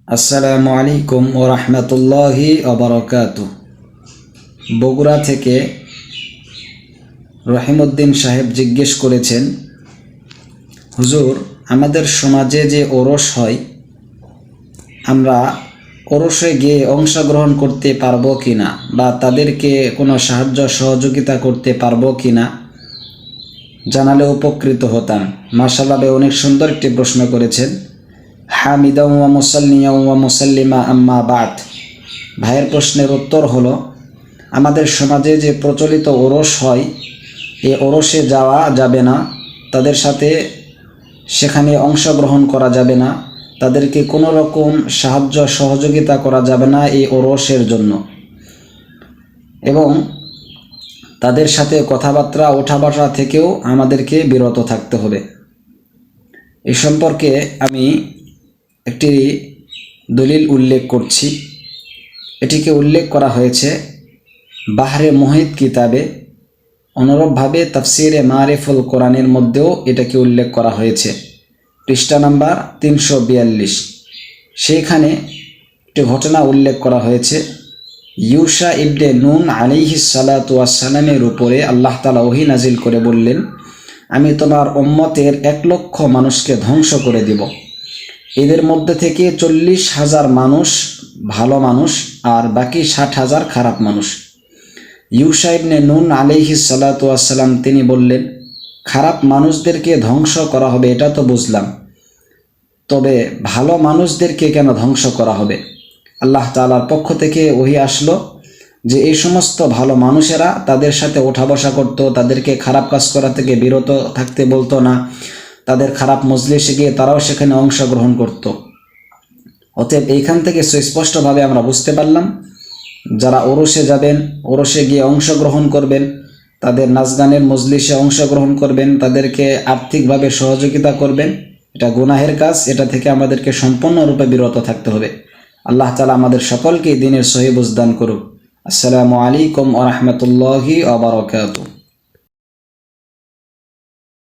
আসসালামু আলাইকুম ওয়া রাহমাতুল্লাহি ওয়া বারাকাতুহু। বগুড়া থেকে রহিমউদ্দিন সাহেব জিজ্ঞেস করেছেন, হুজুর, আমাদের সমাজে যে ওরস হয়, আমরা ওরসে গিয়ে অংশগ্রহণ করতে পারবো কিনা বা তাদেরকে কোনো সাহায্য সহযোগিতা করতে পারবো কিনা জানালে উপকৃত হতাম। মাশাআল্লাহ, অনেক সুন্দর একটি প্রশ্ন করেছেন। হামিদাও ওয়া মুসাল্লিয়াও ওয়া মুসাল্লিমা আম্মা বাদ। ভাইয়ের প্রশ্নের উত্তর হলো, আমাদের সমাজে যে প্রচলিত ওরস হয়, এই ওরসে যাওয়া যাবে না, তাদের সাথে সেখানে অংশগ্রহণ করা যাবে না, তাদেরকে কোনো রকম সাহায্য সহযোগিতা করা যাবে না এই ওরসের জন্য, এবং তাদের সাথে কথাবার্তা ওঠা বসা থেকেও আমাদেরকে বিরত থাকতে হবে। এই সম্পর্কে আমি একটি দলিল উল্লেখ করছি। এটিকে উল্লেখ করা হয়েছে বাহরে মুহিত কিতাবে, অনুরূপভাবে তাফসিরে মারিফুল কোরআনের মধ্যেও এটাকে উল্লেখ করা হয়েছে, পৃষ্ঠা নাম্বার 342। সেইখানে একটি ঘটনা উল্লেখ করা হয়েছে। ইউশা ইবনে নুন আলাইহিস সালাতু ওয়াস সালামের উপরে আল্লাহ তাআলা ওহী নাজিল করে বললেন, আমি তোমার উম্মতের 1 লক্ষ মানুষকে ধ্বংস করে দিব। এদের মধ্যে থেকে 40,000 মানুষ ভালো মানুষ আর বাকি 60,000 খারাপ মানুষ। ইউশা ইবনে নুন আলাইহিস সালাতু ওয়াস সালাম তিনি বললেন, খারাপ মানুষদেরকে ধ্বংস করা হবে এটা তো বুঝলাম, তবে ভালো মানুষদেরকে কেন ধ্বংস করা হবে? আল্লাহ তাআলার পক্ষ থেকে ওহী আসলো যে এই সমস্ত ভালো মানুষেরা তাদের সাথে ওঠা বসা করতো, তাদেরকে খারাপ কাজ করা থেকে বিরত থাকতে বলতো না, তাদের খারাপ মজলিসে গিয়ে তারাও সেখানে অংশগ্রহণ করত। অতএব এইখান থেকে সুস্পষ্টভাবে আমরা বুঝতে পারলাম, যারা ওরসে যাবেন, ওরসে গিয়ে অংশগ্রহণ করবেন, তাদের নাচ গানের মজলিসে অংশগ্রহণ করবেন, তাদেরকে আর্থিকভাবে সহযোগিতা করবেন, এটা গুনাহের কাজ। এটা থেকে আমাদেরকে সম্পূর্ণরূপে বিরত থাকতে হবে। আল্লাহ তাআলা আমাদের সকলকে দ্বীনের সহিহ বুঝ দান করুক। আসসালামু আলাইকুম ওয়া রাহমাতুল্লাহি ওয়া বারাকাতুহু।